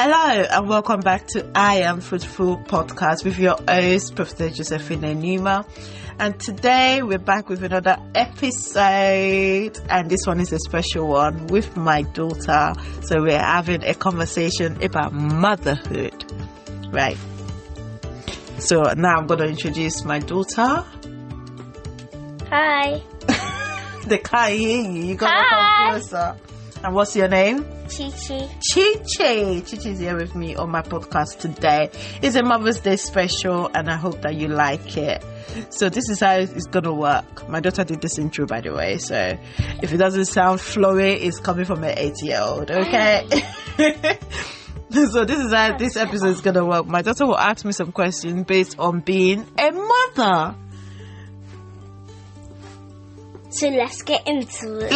Hello and welcome back to I Am Fruitful podcast with your host, Professor Josephine Enuma. And today we're back with another episode, and this one is a special one with my daughter. So we're having a conversation about motherhood, right? So now I'm going to introduce my daughter. Hi. They can't hear you. You got to come closer. And what's your name? Chichi. Chichi. Chichi's here with me on my podcast today. It's a Mother's Day special and I hope that you like it. So this is how it's going to work. My daughter did this intro, by the way. So if it doesn't sound flowy, it's coming from an 8-year-old, okay? So this is how this episode is going to work. My daughter will ask me some questions based on being a mother. So let's get into it.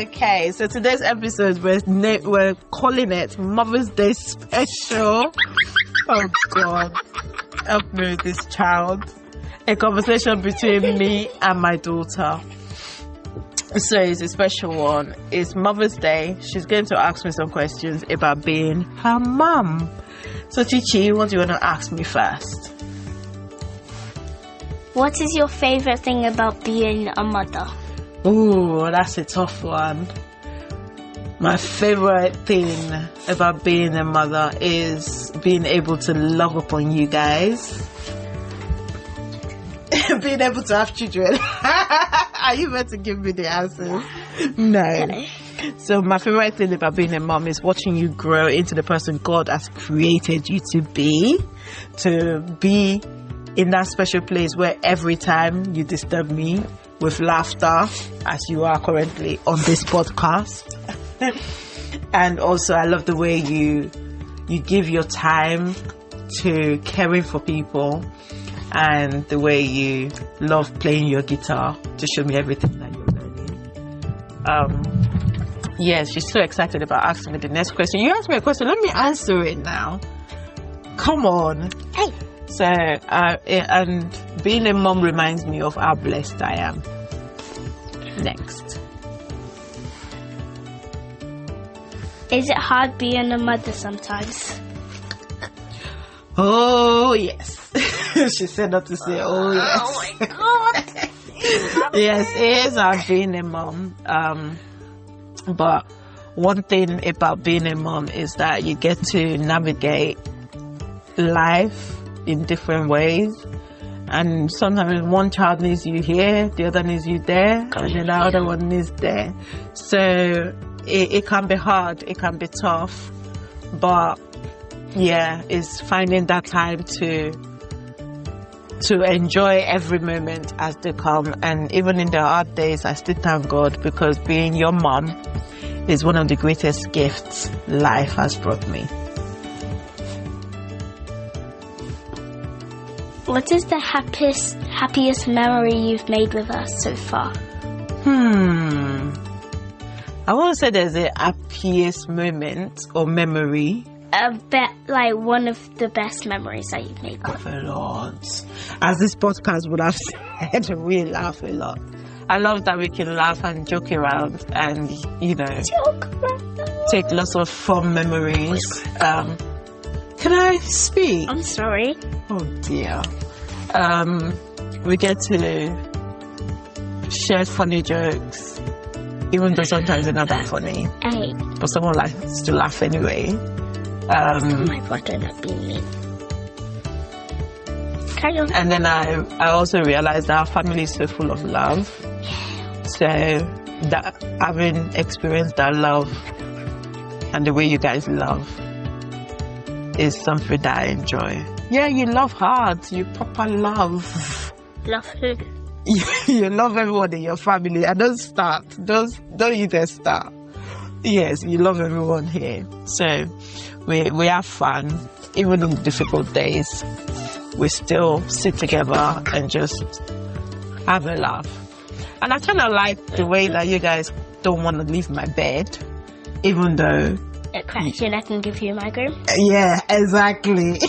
Okay, so today's episode we're calling it Mother's Day Special. Oh God, help me with this child. A conversation between me and my daughter. So it's a special one. It's Mother's Day. She's going to ask me some questions about being her mom. So Chichi, what do you want to ask me first? What is your favorite thing about being a mother? Ooh, that's a tough one. My favorite thing about being a mother is being able to love upon you guys. Being able to have children. Are you meant to give me the answers? No. So my favorite thing about being a mom is watching you grow into the person God has created you to be in that special place where every time you disturb me with laughter, as you are currently on this podcast. And also I love the way you give your time to caring for people, and the way you love playing your guitar to show me everything that you're learning. Yes, she's so excited about asking me the next question. You asked me a question, let me answer it now. Come on. Hey. So, and being a mom reminds me of how blessed I am. Next. Is it hard being a mother sometimes? Oh, yes. She said not to say, oh, yes. Oh, my God. Yes, it is hard being a mom. But one thing about being a mom is that you get to navigate life in different ways, and sometimes one child needs you here, the other needs you there, and then the other one needs there. So it can be hard, it can be tough, but yeah, it's finding that time to enjoy every moment as they come. And even in the hard days, I still thank God, because being your mom is one of the greatest gifts life has brought me. What is the happiest memory you've made with us so far? I won't say there's a happiest moment or memory. Like one of the best memories that you've made. Laugh a lot. As this podcast would have said, we laugh a lot. I love that we can laugh and joke around and, take lots of fun memories. Can I speak? I'm sorry. Oh dear. We get to share funny jokes, even though sometimes they're not that funny. Hey. But someone likes to laugh anyway. Oh my God, don't that be me. Carry on. And then I also realized that our family is so full of love. So that having experienced that love and the way you guys love is something that I enjoy. Yeah, you love hard. You proper love. Love who? You love everyone in your family. And don't start. Don't you dare start. Yes, you love everyone here. So we have fun. Even in difficult days, we still sit together and just have a laugh. And I kind of like the way that you guys don't want to leave my bed, even though it cracks your neck and gives you a migraine. Yeah, exactly.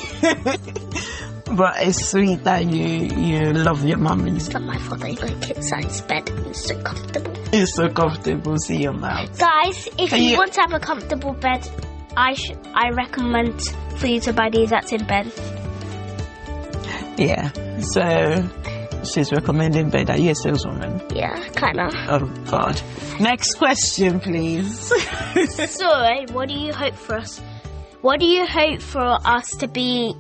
But it's sweet that you love your mum. It's not my fault. I like it size bed. It's so comfortable. It's so comfortable. See your mouth. Guys, if you want to have a comfortable bed I recommend for you to buy these at in bed. Yeah. So she's recommending bed. Are you a saleswoman? Yeah, kinda. Oh God. Next question, please. So, what do you hope for us? What do you hope for us to be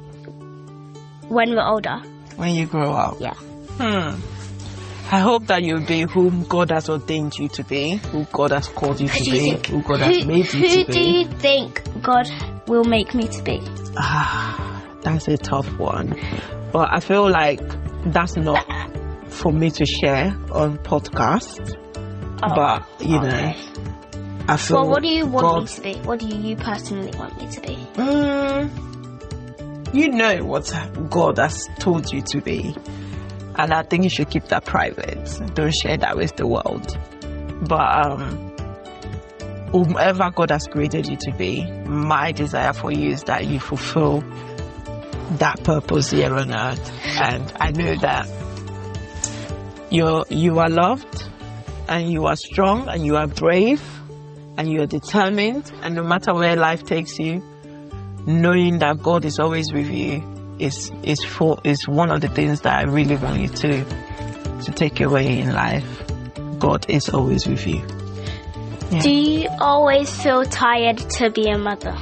when we're older? When you grow up? Yeah. I hope that you'll be whom God has ordained you to be, who God has called you to be, who God has made you to be. Who do you think God will make me to be? That's a tough one. But I feel like that's not for me to share on podcast. But, you know, I feel Well, what do you want me to be? What do you personally want me to be? You know what God has told you to be. And I think you should keep that private. Don't share that with the world. But whomever God has created you to be, my desire for you is that you fulfill that purpose here on earth. And I know that you are loved, and you are strong, and you are brave, and you are determined. And no matter where life takes you, knowing that God is always with you is one of the things that I really want you to take away in life. God is always with you. Yeah. Do you always feel tired to be a mother?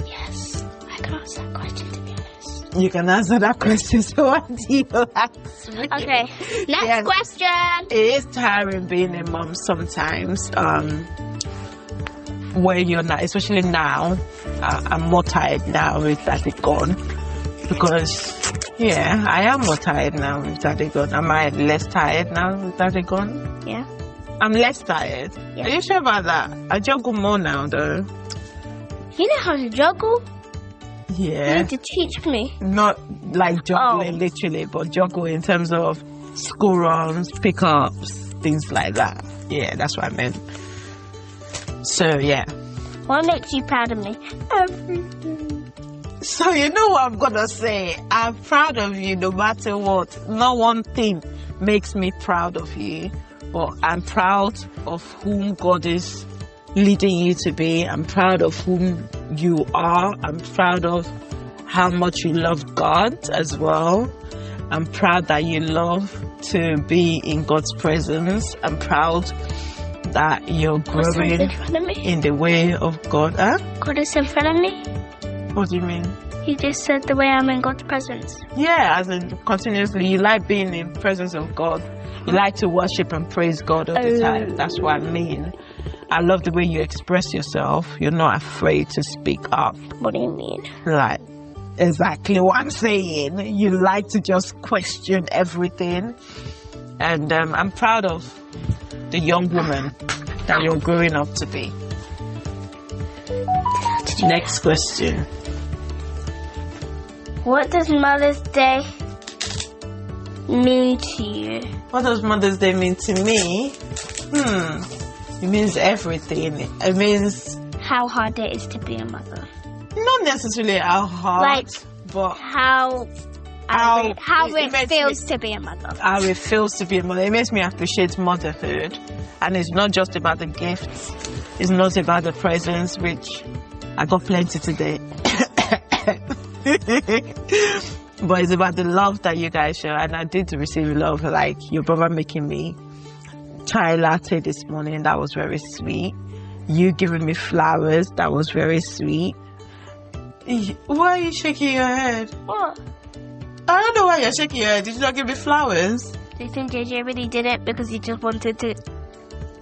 Yes, I can answer that question, to be honest. You can answer that question, so what do you ask me? Okay, next question. It is tiring being a mom sometimes. Where you're not, especially now, I'm more tired now with Daddy gone, because I am more tired now with Daddy gone. Am I less tired now with Daddy gone? Yeah, I'm less tired. Yeah. Are you sure about that? I juggle more now though. You know how to juggle? Yeah. You need to teach me. Not like juggling literally, but juggle in terms of school runs, pickups, things like that. Yeah, that's what I meant. So, yeah. What makes you proud of me? Everything. So, you know what I'm going to say? I'm proud of you no matter what. Not one thing makes me proud of you. But I'm proud of whom God is leading you to be. I'm proud of whom you are. I'm proud of how much you love God as well. I'm proud that you love to be in God's presence. I'm proud that you're growing in the way of God. Huh? God is in front of me? What do you mean? You just said the way I'm in God's presence. Yeah, as in continuously. You like being in the presence of God. You like to worship and praise God all the time. That's what I mean. I love the way you express yourself. You're not afraid to speak up. What do you mean? Like, exactly what I'm saying. You like to just question everything. And I'm proud of the young woman that you're growing up to be. Next question. What does Mother's Day mean to you? What does Mother's Day mean to me? It means everything. It means how hard it is to be a mother. Not necessarily how hard, but how it feels to be a mother. How it feels to be a mother. It makes me appreciate motherhood. And it's not just about the gifts. It's not about the presents, which I got plenty today. But it's about the love that you guys show. And I did receive love, like your brother making me chai latte this morning. That was very sweet. You giving me flowers. That was very sweet. Why are you shaking your head? What? I don't know why you're shaking your head. Did you not give me flowers? Do you think JJ really did it because he just wanted to?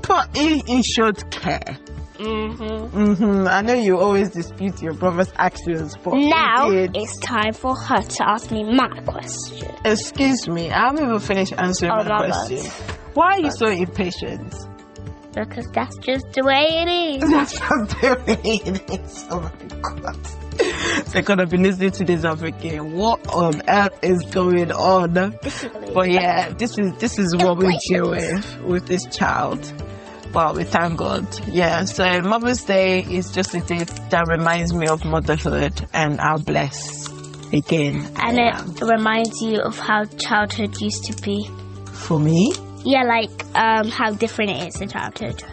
But he showed care. I know you always dispute your brother's actions, but now it's time for her to ask me my question. Excuse me, I haven't even finished answering my question. Why are you so impatient? Because that's just the way it is. That's just the way it is. Oh my God. They're gonna be listening to this up again. What on earth is going on? But yeah, this is what we deal with this child. But we thank God. Yeah, so Mother's Day is just a day that reminds me of motherhood and how blessed again. And it reminds you of how childhood used to be. For me? Yeah, like how different it is in childhood.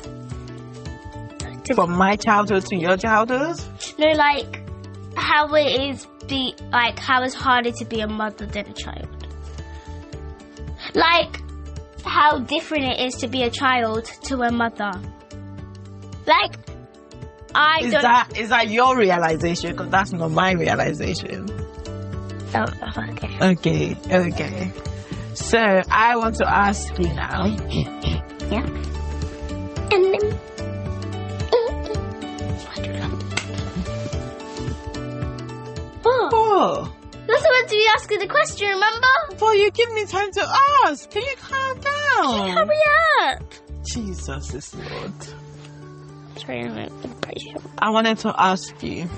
From my childhood to your childhood? No, like how it is how it's harder to be a mother than a child. Like how different it is to be a child to a mother. Like Is that your realization? Because that's not my realization. Oh, okay. Okay. So I want to ask you now. Yeah. And then. Oh. That's supposed to be asking the question, remember? But you give me time to ask. Can you calm down? Hurry up. Jesus is Lord. Sorry, I'm impatient. I wanted to ask you,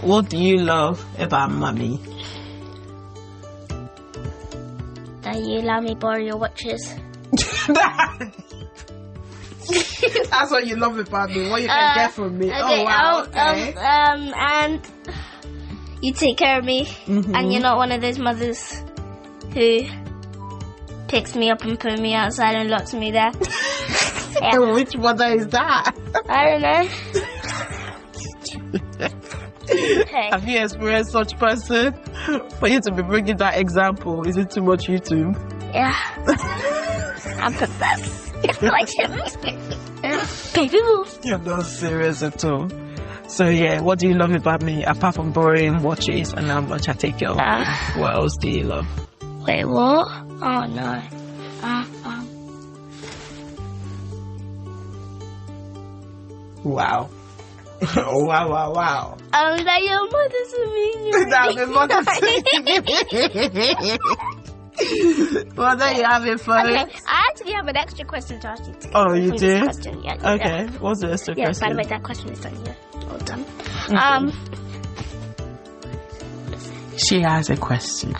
what do you love about mommy? That you let me borrow your watches. That's what you love about me. What you can get from me. Okay, Oh wow. Okay. And you take care of me, and you're not one of those mothers who picks me up and puts me outside and locks me there. Yeah. Which mother is that? I don't know. Okay. Have you experienced such person? For you to be bringing that example, is it too much YouTube? Yeah. I'm possessed. Like him. Baby move. You're not serious at all. So yeah, what do you love about me apart from borrowing watches and how much I take care of you? What else do you love? Wait, what? Oh no. Wow. Wow. That your mother's amazing. That my mother's Mother, you having fun? Okay, I actually have an extra question to ask you. Oh, you do? Question. Yeah, okay, what's the extra question? question? By the way, that question is done. Yeah, all done. She has a question.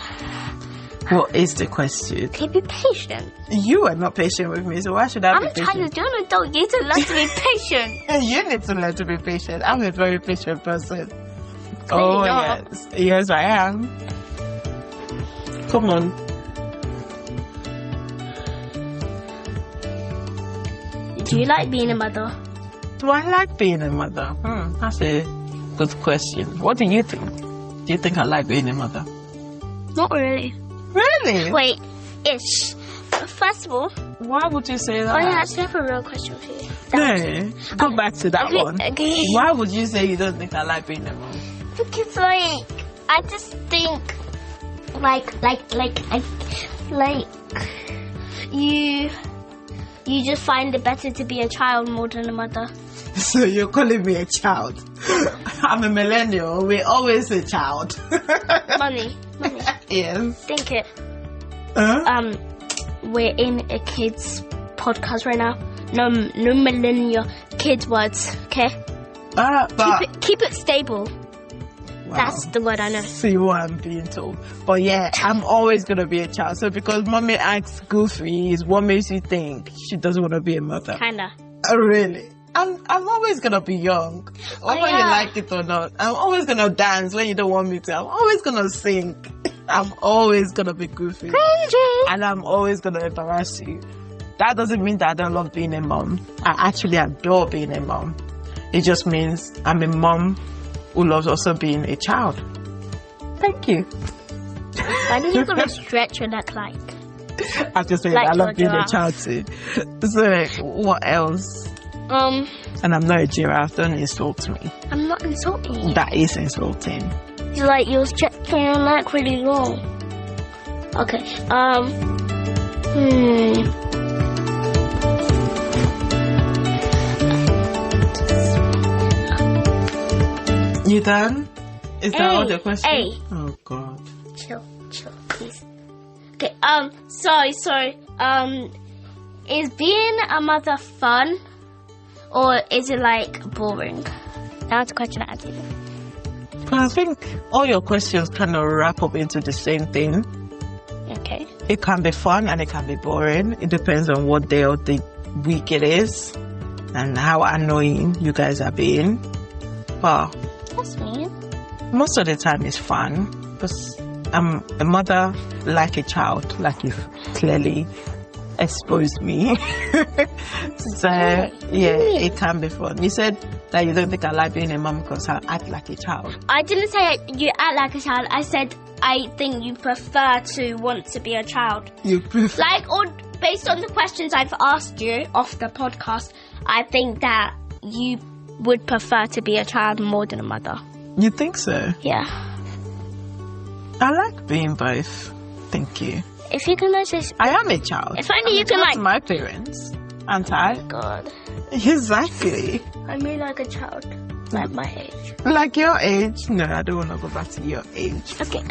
What is the question? Can you be patient? You are not patient with me, so why should I be patient? I'm trying to do an adult. You need to learn to be patient. You need to learn to be patient. I'm a very patient person. No, yes. Yes, I am. Come on. Do you like being a mother? Do I like being a mother? That's a good question. What do you think? Do you think I like being a mother? Not really. Really? Wait, ish. First of all, why would you say that? Oh yeah, I actually have a real question for you. Go back to that one. Okay. Why would you say you don't think I like being a mom? Because I just think you just find it better to be a child more than a mother. So you're calling me a child? I'm a millennial. We're always a child. Money. Yes. Think it. We're in a kids podcast right now. No millennial kids words. Okay. But keep it stable. Wow. That's the word I know. See what I'm being told. But yeah, I'm always gonna be a child. So because mommy acts goofy, is what makes you think she doesn't want to be a mother? Kinda. Oh, really? I'm always gonna be young, whether you like it or not. I'm always gonna dance when you don't want me to. I'm always gonna sing. I'm always gonna be goofy, and I'm always gonna embarrass you. That doesn't mean that I don't love being a mom. I actually adore being a mom. It just means I'm a mom who loves also being a child. Thank you. Why did you gonna stretch your neck like? I just said I love being a child too. So what else? And I'm not a giraffe. Don't insult me. I'm not insulting you. That is insulting. You're like you're stretching your neck really long. Okay. You done? Is that all the question? Hey. Oh God. Chill, please. Okay. Sorry. Is being a mother fun, or is it like boring? That's a question I asked you. But I think all your questions kind of wrap up into the same thing. Okay. It can be fun and it can be boring. It depends on what day of the week it is and how annoying you guys are being. But that's mean. Most of the time it's fun because I'm a mother like a child, like you've clearly exposed me. So yeah, it can be fun. You said That you don't think I like being a mom because I act like a child. I didn't say you act like a child. I said I think you prefer to want to be a child. You prefer... Like, or based on the questions I've asked you off the podcast, I think that you would prefer to be a child more than a mother. You think so? Yeah. I like being both. Thank you. If you can just... I am a child. If only you can like... my parents, aren't I? God. Exactly. I mean like a child. Like my age. Like your age? No, I don't want to go back to your age. Okay,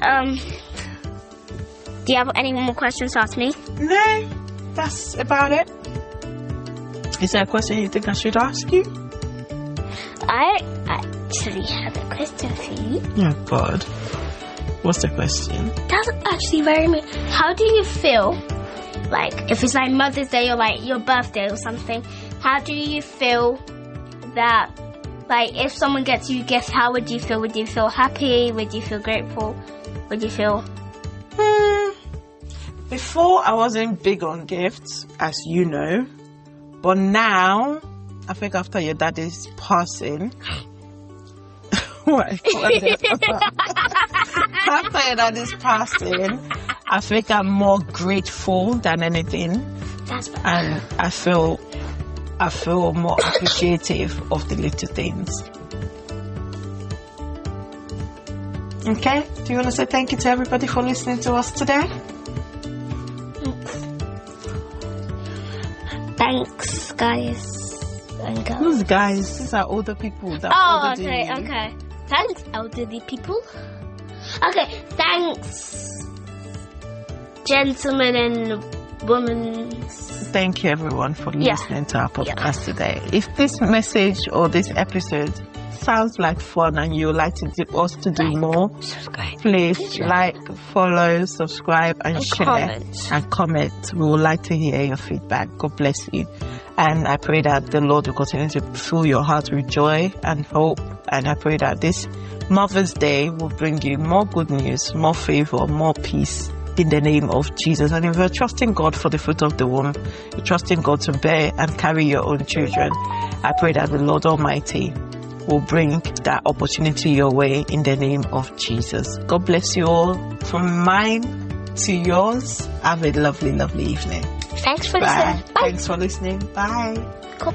do you have any more questions to ask me? No, that's about it. Is there a question you think I should ask you? I actually have a question for you. Oh, God. What's the question? That's actually very... How do you feel, like, if it's like Mother's Day or like your birthday or something, how do you feel that, like, if someone gets you a gift, how would you feel? Would you feel happy? Would you feel grateful? Would you feel... Before, I wasn't big on gifts, as you know. But now, I think after your daddy's passing... After your daddy's passing, I think I'm more grateful than anything. That's bad. And I feel more appreciative of the little things. Okay, do you want to say thank you to everybody for listening to us today? Thanks, guys and girls. Who's guys? These are older people. That Oh, okay. Thanks, elderly people. Okay, thanks, gentlemen and women. Thank you, everyone, for listening to our podcast today. If this message or this episode sounds like fun and you would like us to do more, please like, follow, subscribe, and share and comment. We would like to hear your feedback. God bless you. And I pray that the Lord will continue to fill your heart with joy and hope. And I pray that this Mother's Day will bring you more good news, more favor, more peace in the name of Jesus. And if you're trusting God for the fruit of the womb, you're trusting God to bear and carry your own children, I pray that the Lord Almighty will bring that opportunity your way in the name of Jesus. God bless you all. From mine to yours, have a lovely, lovely evening. Thanks for listening. Bye. Thanks for listening. Bye. Cool.